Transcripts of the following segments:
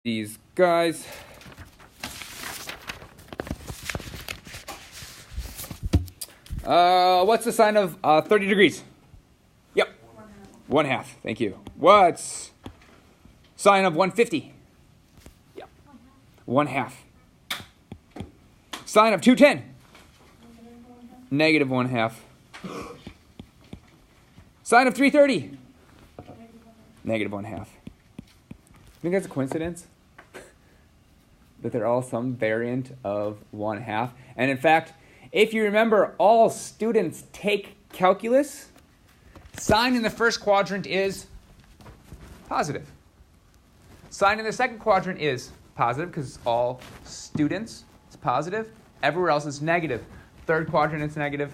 these guys. What's the sign of 30 degrees? Yep. 1/2. Thank you. What's sign of 150? Yep. 1/2. Sign of 210? Negative 1/2. Sign of 330? Negative 1/2. Think that's a coincidence? That they're all some variant of 1/2. And in fact, if you remember, all students take calculus. Sign in the first quadrant is positive. Sign in the second quadrant is positive because all students is positive. Everywhere else is negative. Third quadrant is negative.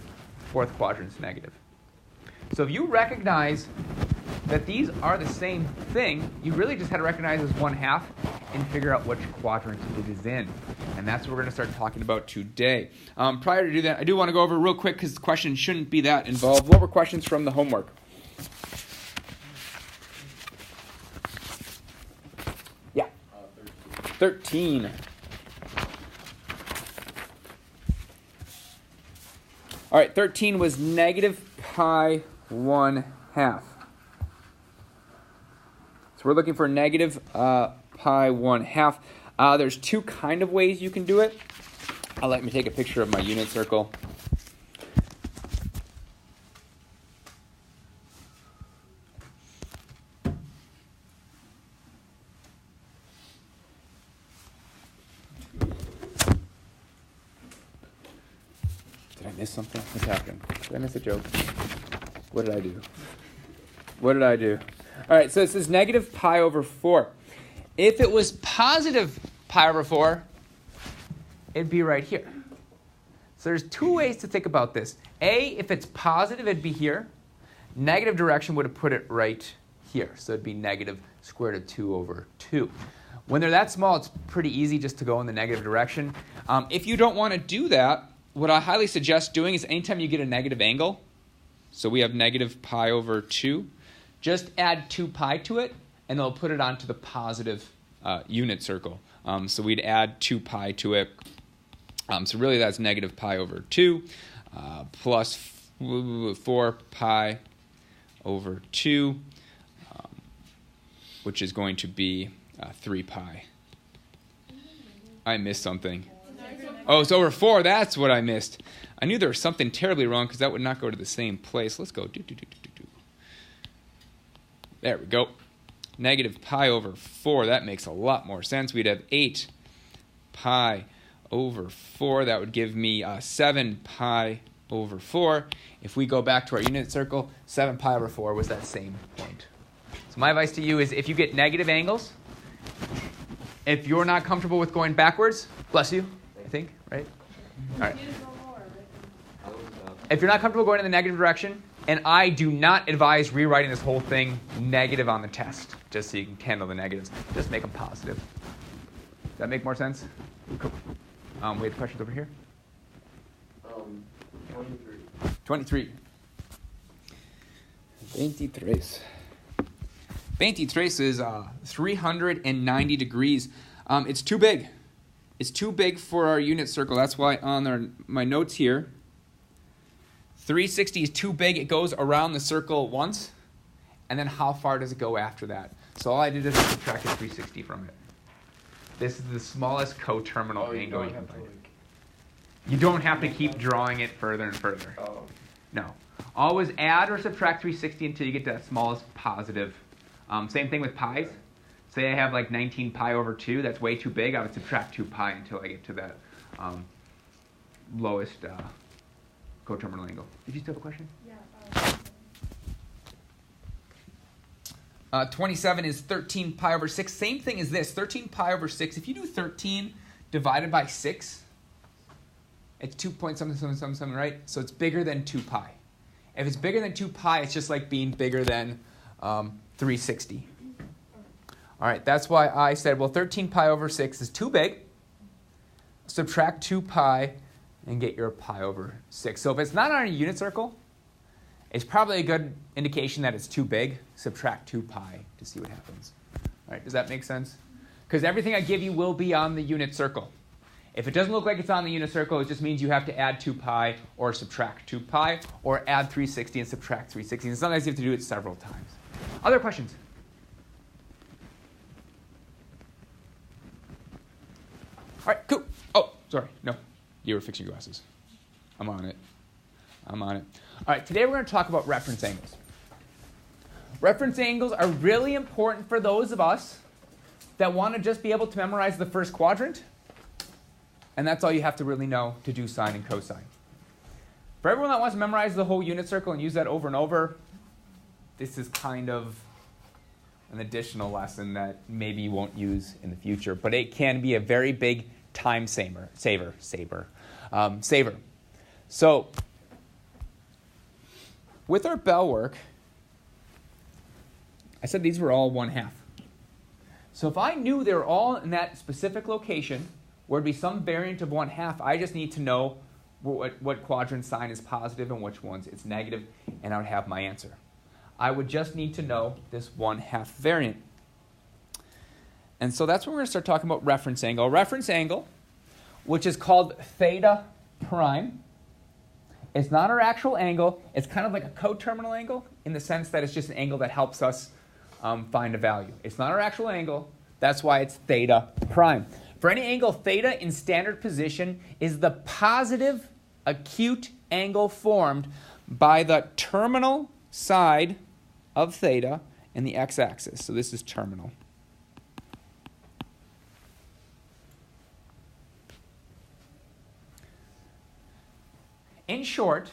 Fourth quadrant is negative. So if you recognize that these are the same thing, you really just had to recognize as 1/2 and figure out which quadrant it is in. And that's what we're going to start talking about today. Prior to do that, I do want to go over real quick because the question shouldn't be that involved. What were questions from the homework? Yeah. 13. All right, 13 was negative pi 1/2. So we're looking for negative pi 1/2. There's two kind of ways you can do it. Let me take a picture of my unit circle. Did I miss something? What's happening? Did I miss a joke? What did I do? What did I do? All right, so it says negative pi over 4. If it was positive pi over 4, it'd be right here. So there's two ways to think about this. A, if it's positive, it'd be here. Negative direction would have put it right here. So it'd be negative square root of 2 over 2. When they're that small, it's pretty easy just to go in the negative direction. If you don't want to do that, what I highly suggest doing is anytime you get a negative angle, so we have negative pi over 2, just add 2 pi to it, and they'll put it onto the positive unit circle. So we'd add 2 pi to it. So really that's negative pi over 2 plus 4 pi over 2, which is going to be 3 pi. I missed something. Oh, it's over 4. That's what I missed. I knew there was something terribly wrong because that would not go to the same place. Let's go. There we go. Negative pi over 4. That makes a lot more sense. We'd have 8 pi over 4. That would give me 7 pi over 4. If we go back to our unit circle, 7 pi over 4 was that same point. So my advice to you is if you get negative angles, if you're not comfortable with going backwards, bless you, I think, right? All right. If you're not comfortable going in the negative direction, and I do not advise rewriting this whole thing negative on the test, just so you can handle the negatives. Just make them positive. Does that make more sense? Cool. We have questions over here? 23. 23 is 390 degrees. It's too big. It's too big for our unit circle. That's why on my notes here, 360 is too big. It goes around the circle once, and then how far does it go after that? So all I did is subtract 360 from it. This is the smallest coterminal angle you can find. You don't have to keep drawing it further and further. No. Always add or subtract 360 until you get to that smallest positive. Same thing with pi's. Say I have like 19 pi over 2. That's way too big. I would subtract 2 pi until I get to that lowest coterminal angle. Did you still have a question? Yeah. 27 is 13 pi over 6. Same thing as this. 13 pi over 6. If you do 13 divided by 6, it's 2 point something, right? So it's bigger than 2 pi. If it's bigger than 2 pi, it's just like being bigger than 360. All right, that's why I said, well, 13 pi over 6 is too big. Subtract 2 pi and get your pi over 6. So if it's not on a unit circle, it's probably a good indication that it's too big. Subtract 2 pi to see what happens. All right, does that make sense? because everything I give you will be on the unit circle. If it doesn't look like it's on the unit circle, it just means you have to add 2 pi or subtract 2 pi or add 360 and subtract 360. And sometimes you have to do it several times. Other questions? All right, cool. Oh, sorry. No, you were fixing your glasses. I'm on it. All right, today we're going to talk about reference angles. Reference angles are really important for those of us that want to just be able to memorize the first quadrant. And that's all you have to really know to do sine and cosine. For everyone that wants to memorize the whole unit circle and use that over and over, this is kind of an additional lesson that maybe you won't use in the future. But it can be a very big time saver. So with our bell work, I said these were all 1/2. So if I knew they were all in that specific location, where it'd be some variant of 1/2, I just need to know what quadrant sign is positive and which ones it's negative, and I would have my answer. I would just need to know this 1/2 variant. And so that's when we're going to start talking about reference angle. A reference angle, which is called theta prime. It's not our actual angle. It's kind of like a coterminal angle in the sense that it's just an angle that helps us find a value. It's not our actual angle. That's why it's theta prime. For any angle, theta in standard position is the positive acute angle formed by the terminal side of theta and the x-axis. So this is terminal. In short,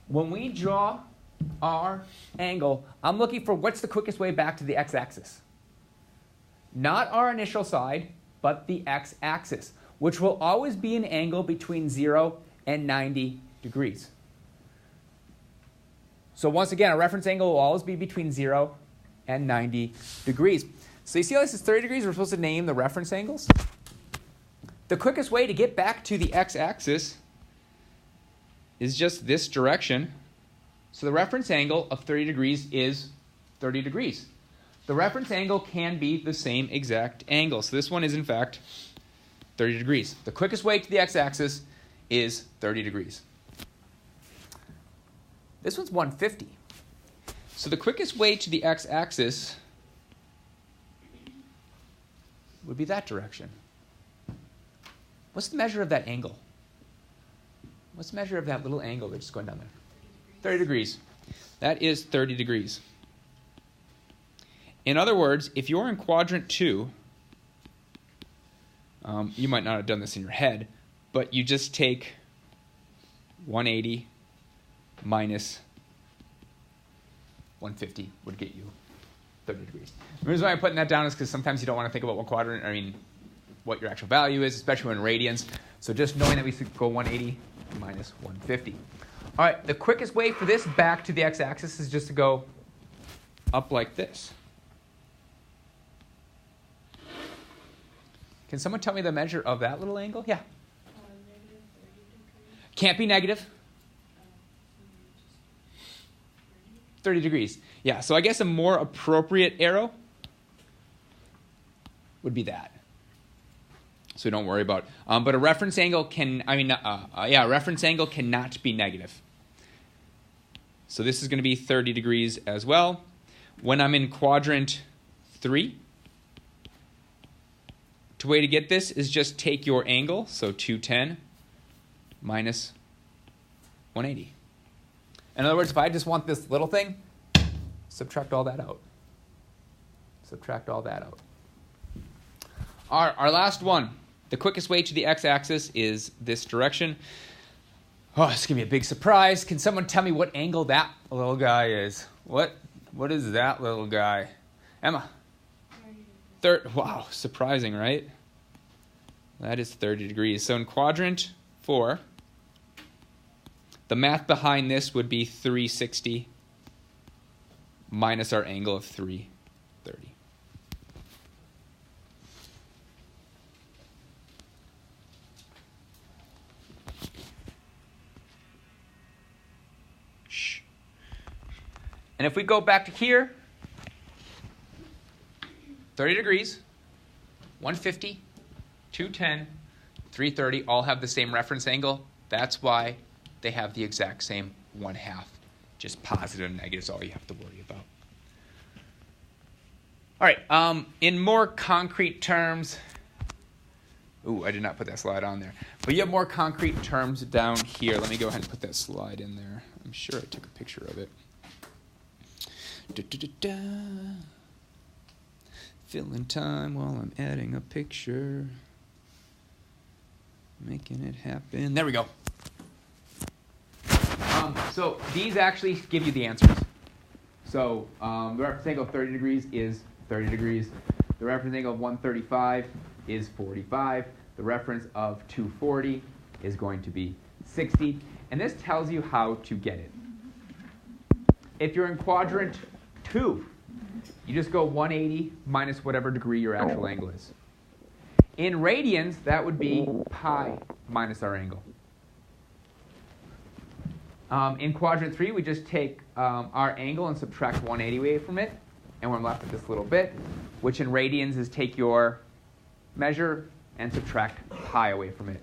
when we draw our angle, I'm looking for what's the quickest way back to the x-axis. Not our initial side, but the x-axis, which will always be an angle between 0 and 90 degrees. So once again, a reference angle will always be between 0 and 90 degrees. So you see how this is 30 degrees? We're supposed to name the reference angles. The quickest way to get back to the x-axis is just this direction. So the reference angle of 30 degrees is 30 degrees. The reference angle can be the same exact angle. So this one is, in fact, 30 degrees. The quickest way to the x-axis is 30 degrees. This one's 150. So the quickest way to the x-axis would be that direction. What's the measure of that angle? What's the measure of that little angle that's just going down there? 30 degrees. That is 30 degrees. In other words, if you're in quadrant 2, you might not have done this in your head, but you just take 180 minus 150 would get you 30 degrees. The reason why I'm putting that down is because sometimes you don't want to think about what your actual value is, especially when radians. So just knowing that we should go 180 minus 150. All right, the quickest way for this back to the x-axis is just to go up like this. Can someone tell me the measure of that little angle? Yeah. Negative 30 degrees. Can't be negative. 30 degrees. Yeah, so I guess a more appropriate arrow would be that. So don't worry about it. But a reference angle reference angle cannot be negative. So this is going to be 30 degrees as well. When I'm in quadrant 3, the way to get this is just take your angle, so 210 minus 180. In other words, if I just want this little thing, subtract all that out. Subtract all that out. Our last one. The quickest way to the x-axis is this direction. Oh, it's going to be a big surprise. Can someone tell me what angle that little guy is? What is that little guy? Emma? 30. Wow, surprising, right? That is 30 degrees. So in quadrant 4, the math behind this would be 360 minus our angle of 330. Shh. And if we go back to here, 30 degrees, 150, 210, 330 all have the same reference angle. That's why they have the exact same 1/2. Just positive and negative is all you have to worry about. All right, in more concrete terms, I did not put that slide on there. But you have more concrete terms down here. Let me go ahead and put that slide in there. I'm sure I took a picture of it. Filling time while I'm adding a picture. Making it happen. There we go. So these actually give you the answers. So the reference angle of 30 degrees is 30 degrees. The reference angle of 135 is 45. The reference of 240 is going to be 60. And this tells you how to get it. If you're in quadrant 2, you just go 180 minus whatever degree your actual angle is. In radians, that would be pi minus our angle. In quadrant 3, we just take our angle and subtract 180 away from it, and we're left with this little bit, which in radians is take your measure and subtract pi away from it.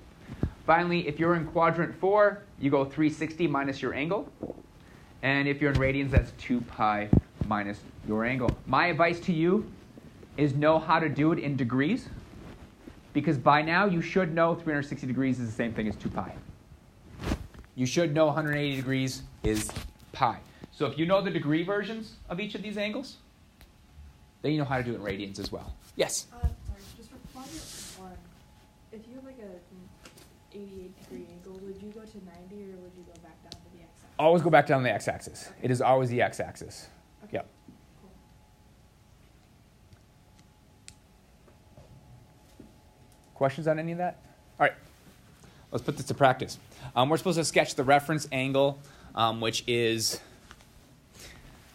Finally, if you're in quadrant 4, you go 360 minus your angle, and if you're in radians, that's 2 pi minus your angle. My advice to you is know how to do it in degrees, because by now you should know 360 degrees is the same thing as 2 pi. You should know 180 degrees is pi. So if you know the degree versions of each of these angles, then you know how to do it in radians as well. Yes? Sorry, just for quadrant 1, if you have like a 88-degree angle, would you go to 90 or would you go back down to the x-axis? Always go back down to the x-axis. Okay. It is always the x-axis. Okay. Yep. Cool. Questions on any of that? All right. Let's put this to practice. We're supposed to sketch the reference angle, which is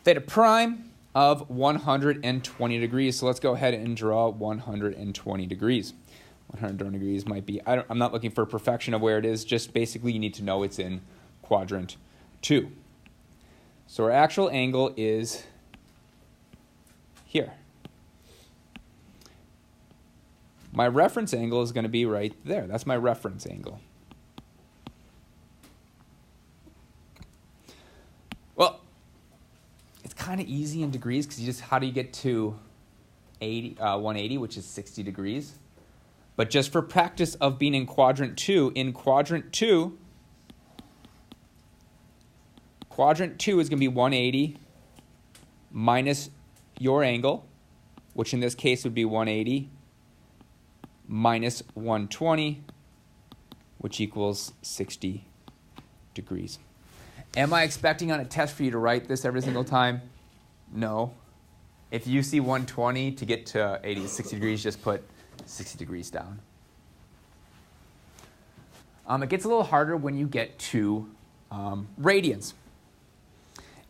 theta prime of 120 degrees. So let's go ahead and draw 120 degrees. 120 degrees might be, I'm not looking for perfection of where it is, just basically you need to know it's in quadrant 2. So our actual angle is here. My reference angle is going to be right there. That's my reference angle. Well, it's kind of easy in degrees because how do you get to 180, which is 60 degrees? But just for practice of being in quadrant 2, quadrant 2 is going to be 180 minus your angle, which in this case would be 180 minus 120, which equals 60 degrees. Am I expecting on a test for you to write this every single time? No. If you see 120 to get to 60 degrees, just put 60 degrees down. It gets a little harder when you get to radians.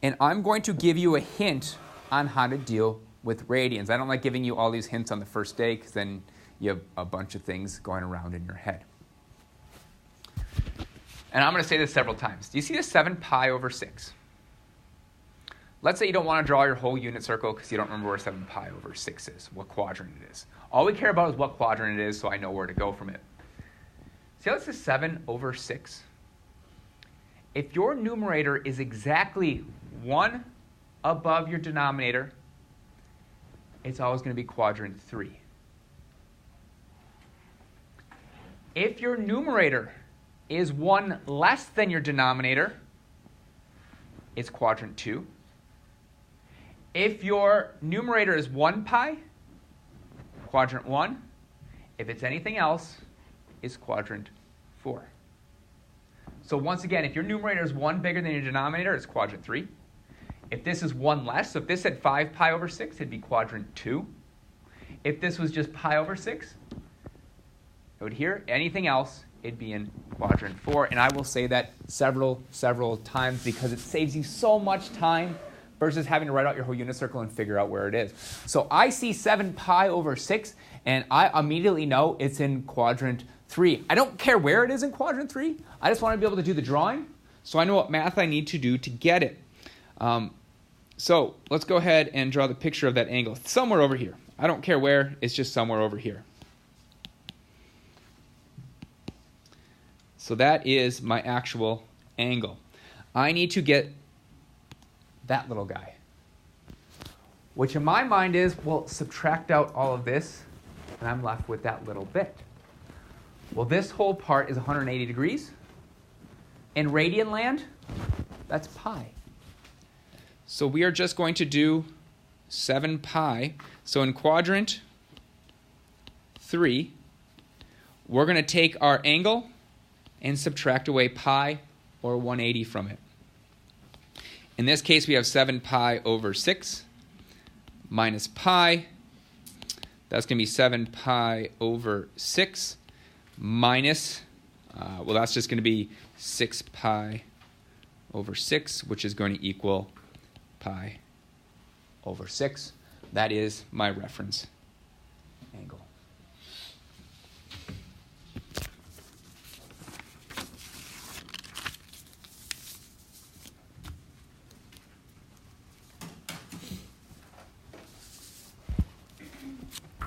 And I'm going to give you a hint on how to deal with radians. I don't like giving you all these hints on the first day because then you have a bunch of things going around in your head. And I'm going to say this several times. Do you see the 7 pi over 6? Let's say you don't want to draw your whole unit circle because you don't remember where 7 pi over 6 is, what quadrant it is. All we care about is what quadrant it is so I know where to go from it. See how this is 7 over 6? If your numerator is exactly 1 above your denominator, it's always going to be quadrant 3. If your numerator is 1 less than your denominator, it's quadrant 2. If your numerator is 1 pi, quadrant 1. If it's anything else, it's quadrant 4. So once again, if your numerator is 1 bigger than your denominator, it's quadrant 3. If this is 1 less, so if this had 5 pi over 6, it'd be quadrant 2. If this was just pi over 6, it would here. Anything else, it'd be in quadrant 4. And I will say that several times because it saves you so much time versus having to write out your whole unit circle and figure out where it is. So I see 7 pi over 6, and I immediately know it's in quadrant 3. I don't care where it is in quadrant 3. I just want to be able to do the drawing, so I know what math I need to do to get it. So let's go ahead and draw the picture of that angle. Somewhere over here. I don't care where. It's just somewhere over here. So that is my actual angle. I need to get that little guy, which in my mind is, well, subtract out all of this, and I'm left with that little bit. Well, this whole part is 180 degrees. In radian land, that's pi. So we are just going to do 7 pi. So in quadrant 3, we're going to take our angle and subtract away pi, or 180, from it. In this case, we have 7 pi over 6 minus pi. That's going to be 7 pi over 6 minus, well, that's just going to be 6 pi over 6, which is going to equal pi over 6. That is my reference angle.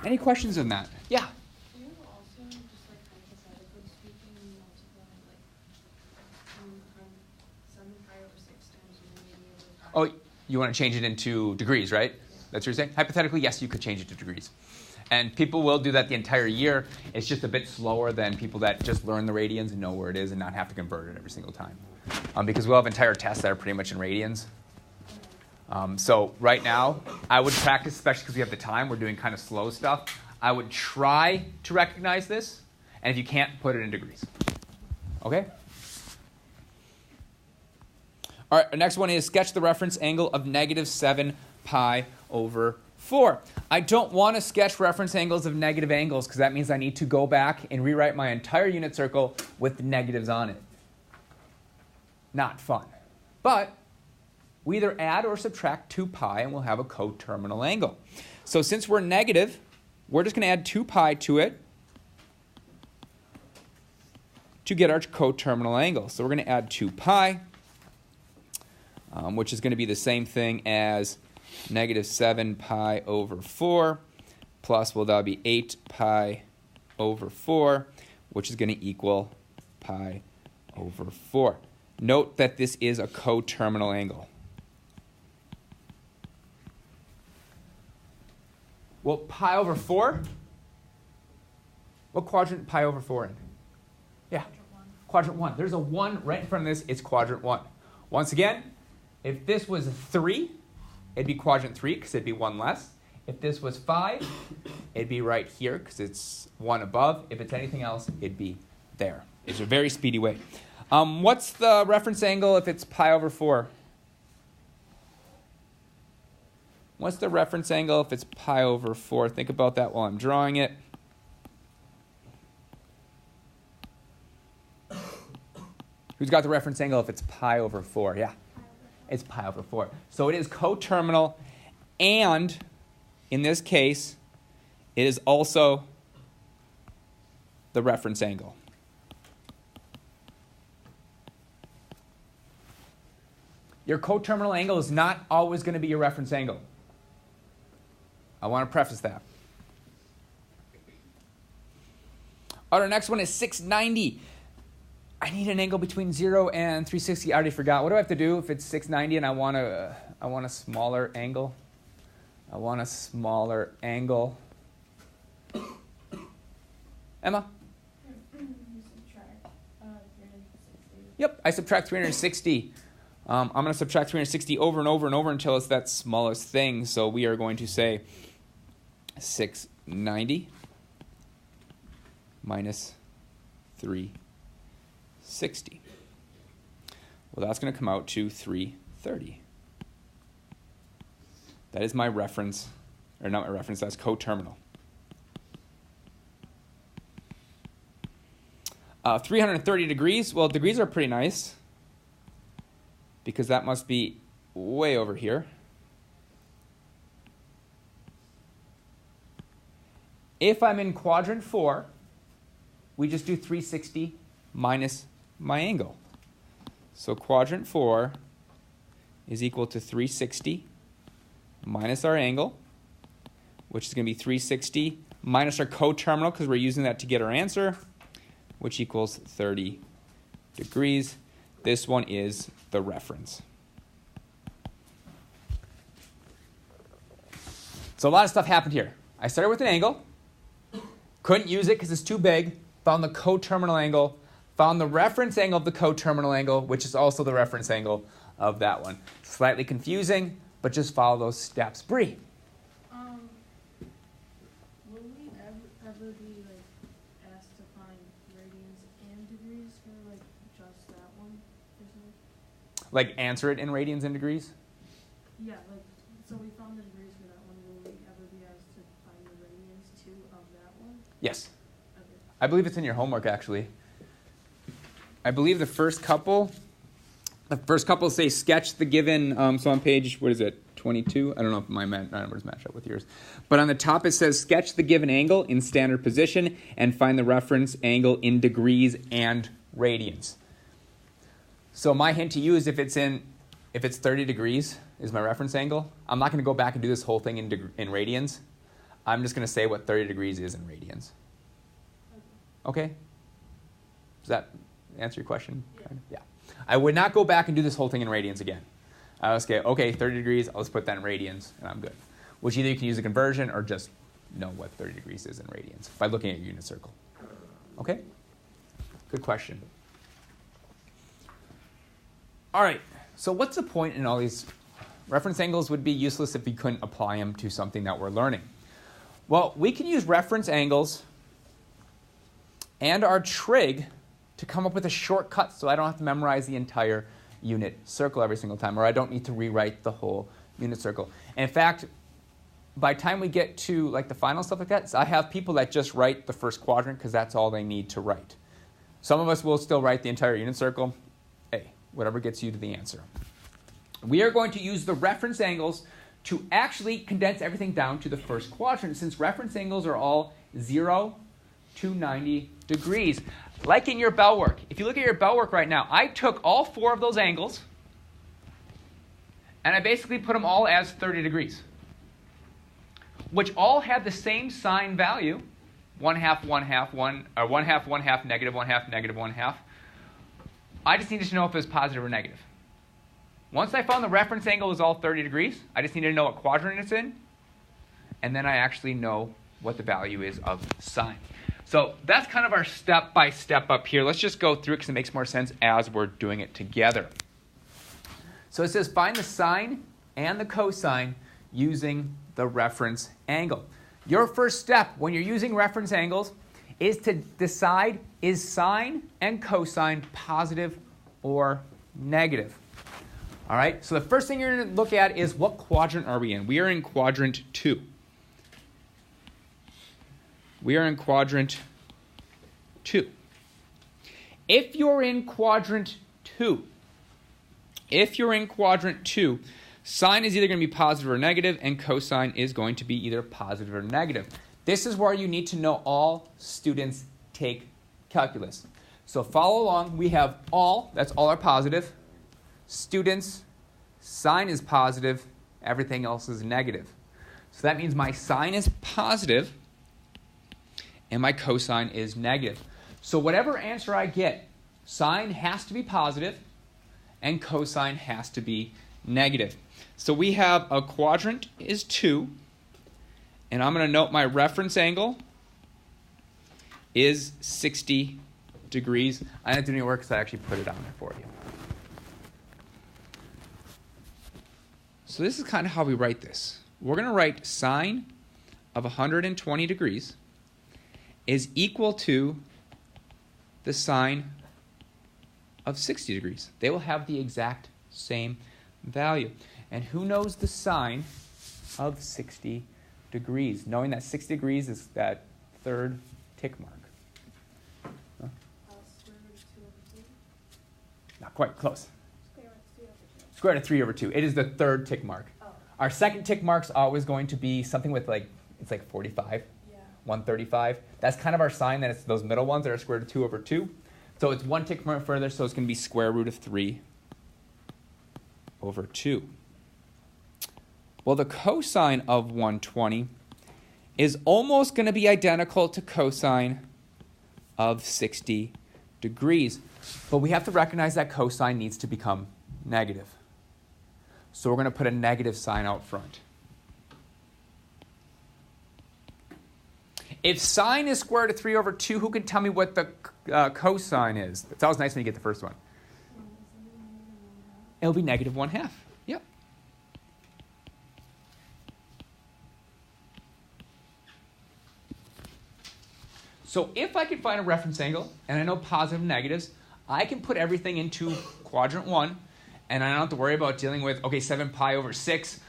Any questions on that? Yeah. You also just like hypothetically speaking, you multiply like 7 pi over 6 times 180 over pi. Oh, you want to change it into degrees, right? Yeah. That's what you're saying? Hypothetically, yes, you could change it to degrees. And people will do that the entire year. It's just a bit slower than people that just learn the radians and know where it is and not have to convert it every single time. Because we'll have entire tests that are pretty much in radians. So right now, I would practice, especially because we have the time. We're doing kind of slow stuff. I would try to recognize this. And if you can't, put it in degrees. Okay? All right, our next one is sketch the reference angle of negative 7 pi over 4. I don't want to sketch reference angles of negative angles because that means I need to go back and rewrite my entire unit circle with negatives on it. Not fun. But we either add or subtract 2 pi and we'll have a coterminal angle. So since we're negative, we're just going to add 2 pi to it to get our coterminal angle. So we're going to add 2 pi, which is going to be the same thing as negative 7 pi over 4, plus, well, that'll be 8 pi over 4, which is going to equal pi over 4. Note that this is a coterminal angle. Well, pi over 4? What quadrant pi over 4 in? Yeah, quadrant 1. There's a 1 right in front of this. It's quadrant 1. Once again, if this was 3, it'd be quadrant 3 because it'd be 1 less. If this was 5, it'd be right here because it's 1 above. If it's anything else, it'd be there. It's a very speedy way. What's the reference angle if it's pi over 4? What's the reference angle if it's pi over 4? Think about that while I'm drawing it. Who's got the reference angle if it's pi over 4? Yeah, it's pi over 4. So it is coterminal, and in this case, it is also the reference angle. Your coterminal angle is not always going to be your reference angle. I want to preface that. All right, our next one is 690. I need an angle between 0 and 360. I already forgot. What do I have to do if it's 690 and I want a smaller angle? I want a smaller angle. Emma? You subtract 360. Yep, I subtract 360. I'm going to subtract 360 over and over and over until it's that smallest thing. So we are going to say 690 minus 360. Well, that's going to come out to 330. That is my reference, or not my reference, that's coterminal. 330 degrees, well, degrees are pretty nice because that must be way over here. If I'm in quadrant 4, we just do 360 minus my angle. So quadrant 4 is equal to 360 minus our angle, which is going to be 360 minus our coterminal because we're using that to get our answer, which equals 30 degrees. This one is the reference. So a lot of stuff happened here. I started with an angle, couldn't use it because it's too big, found the coterminal angle, found the reference angle of the coterminal angle, which is also the reference angle of that one. Slightly confusing, but just follow those steps. Bree. Will we ever be like asked to find radians and degrees for like just that one? Like answer it in radians and degrees? Yeah, like so we found the degrees for that one. Will we ever be asked to find the radians too of that one? Yes. Okay. I believe it's in your homework, actually. I believe the first couple say sketch the given, so on page, what is it, 22? I don't know if my numbers match up with yours. But on the top it says sketch the given angle in standard position and find the reference angle in degrees and radians. So my hint to you is if it's 30 degrees is my reference angle, I'm not going to go back and do this whole thing in radians. I'm just going to say what 30 degrees is in radians. Okay? Does that answer your question? Yeah. I would not go back and do this whole thing in radians again. I was okay, 30 degrees, I'll just put that in radians, and I'm good. Which either you can use a conversion or just know what 30 degrees is in radians by looking at your unit circle. Okay? Good question. All right, so what's the point in all these? Reference angles would be useless if we couldn't apply them to something that we're learning. Well, we can use reference angles and our trig to come up with a shortcut so I don't have to memorize the entire unit circle every single time, or I don't need to rewrite the whole unit circle. And in fact, by the time we get to like the final stuff like that, so I have people that just write the first quadrant because that's all they need to write. Some of us will still write the entire unit circle. Hey, whatever gets you to the answer. We are going to use the reference angles to actually condense everything down to the first quadrant, since reference angles are all 0 to 90 degrees. Like in your bell work. If you look at your bell work right now, I took all 4 of those angles and I basically put them all as 30 degrees, which all have the same sign value, 1/2, 1/2, 1, or 1/2, 1/2, negative 1/2, negative 1/2. I just needed to know if it was positive or negative. Once I found the reference angle was all 30 degrees, I just needed to know what quadrant it's in, and then I actually know what the value is of sine. So that's kind of our step-by-step up here. Let's just go through it because it makes more sense as we're doing it together. So it says find the sine and the cosine using the reference angle. Your first step when you're using reference angles is to decide is sine and cosine positive or negative. All right, so the first thing you're going to look at is what quadrant are we in? We are in quadrant 2. We are in quadrant 2. If you're in quadrant 2, sine is either going to be positive or negative, and cosine is going to be either positive or negative. This is where you need to know all students take calculus. So follow along. We have all, that's all are positive. Students, sine is positive. Everything else is negative. So that means my sine is positive and my cosine is negative. So whatever answer I get, sine has to be positive and cosine has to be negative. So we have a quadrant is 2, and I'm going to note my reference angle is 60 degrees. I didn't do any work because I actually put it on there for you. So this is kind of how we write this. We're going to write sine of 120 degrees is equal to the sine of 60 degrees. They will have the exact same value. And who knows the sine of 60 degrees? Knowing that 60 degrees is that third tick mark. Huh? Square root of 2 over 2. Not quite, close. Square root of 3 over 2. Square root of 3 over 2. It is the third tick mark. Oh. Our second tick mark's always going to be something with it's like 45. 135. That's kind of our sign that it's those middle ones that are square root of 2 over 2. So it's one tick mark further, so it's going to be square root of 3 over 2. Well, the cosine of 120 is almost going to be identical to cosine of 60 degrees. But we have to recognize that cosine needs to become negative. So we're going to put a negative sign out front. If sine is square root of 3 over 2, who can tell me what the cosine is? It's always nice when you get the first one. It'll be negative 1/2. Yep. So if I can find a reference angle, and I know positive and negatives, I can put everything into quadrant 1, and I don't have to worry about dealing with, okay, 7 pi over 6.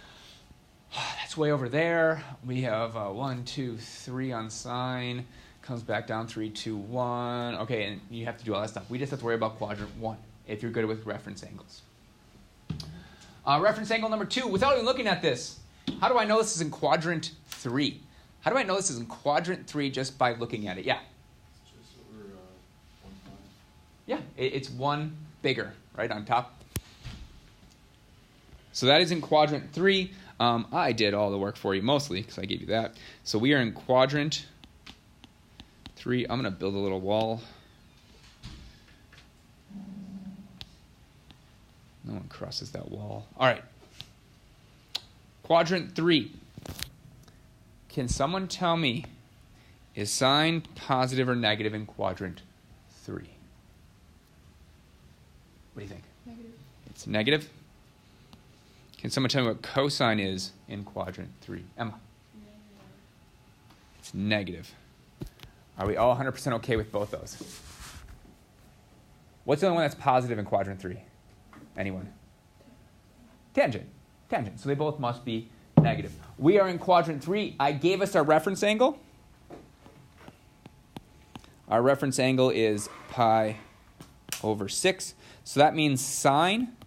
That's way over there. We have 1, 2, 3 on sine. Comes back down 3, 2, 1. Okay, and you have to do all that stuff. We just have to worry about quadrant 1 if you're good with reference angles. Reference angle number 2, without even looking at this, how do I know this is in quadrant 3? How do I know this is in quadrant 3 just by looking at it? Yeah? It's just over 1 pi. Yeah, it's 1 bigger, right, on top. So that is in quadrant 3. I did all the work for you mostly because I gave you that. So we are in quadrant 3. I'm going to build a little wall. No one crosses that wall. All right. Quadrant 3. Can someone tell me, is sine positive or negative in quadrant 3? What do you think? Negative. It's negative? Can someone tell me what cosine is in quadrant 3? Emma? It's negative. Are we all 100% okay with both those? What's the only one that's positive in quadrant 3? Anyone? Tangent. Tangent. So they both must be negative. We are in quadrant 3. I gave us our reference angle. Our reference angle is pi over 6. So that means sine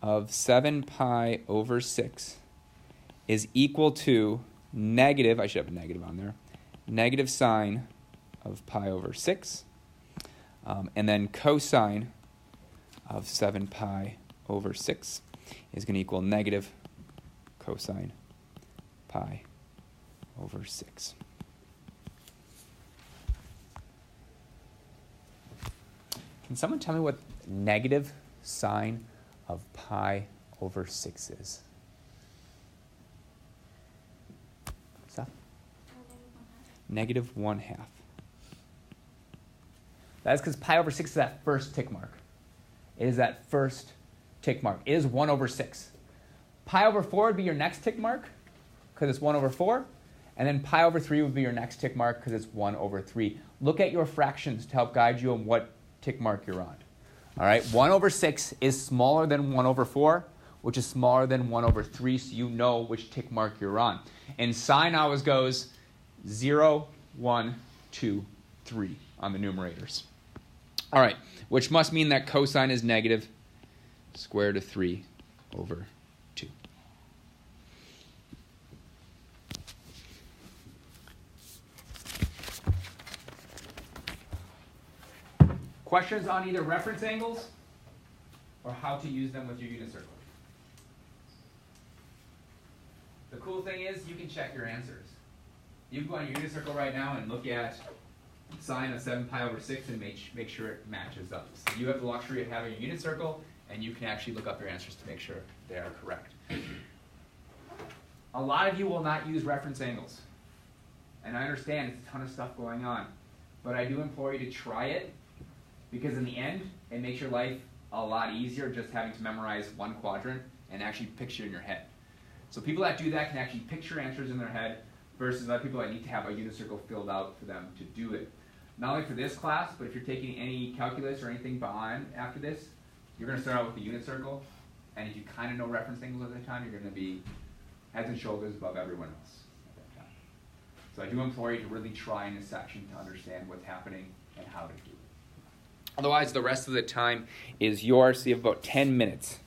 of 7 pi over 6 is equal to negative, I should have a negative on there, negative sine of pi over 6, and then cosine of 7 pi over 6 is going to equal negative cosine pi over 6. Can someone tell me what negative sine of pi over 6 is? What's that? Negative 1/2. That's because pi over 6 is that first tick mark. It is that first tick mark. It is 1 over 6. Pi over 4 would be your next tick mark because it's 1 over 4. And then pi over 3 would be your next tick mark because it's 1 over 3. Look at your fractions to help guide you on what tick mark you're on. All right, 1 over 6 is smaller than 1 over 4, which is smaller than 1 over 3, so you know which tick mark you're on. And sine always goes 0, 1, 2, 3 on the numerators. All right, which must mean that cosine is negative square root of 3 over 2. Questions on either reference angles or how to use them with your unit circle? The cool thing is you can check your answers. You can go on your unit circle right now and look at sine of 7 pi over 6 and make sure it matches up. So you have the luxury of having a unit circle, and you can actually look up your answers to make sure they are correct. A lot of you will not use reference angles. And I understand it's a ton of stuff going on. But I do implore you to try it, because in the end, it makes your life a lot easier just having to memorize one quadrant and actually picture it in your head. So people that do that can actually picture answers in their head versus other people that need to have a unit circle filled out for them to do it. Not only for this class, but if you're taking any calculus or anything behind after this, you're going to start out with a unit circle. And if you kind of know reference angles at that time, you're going to be heads and shoulders above everyone else at that time. So I do implore you to really try in this section to understand what's happening and how to do it. Otherwise, the rest of the time is yours. So you have about 10 minutes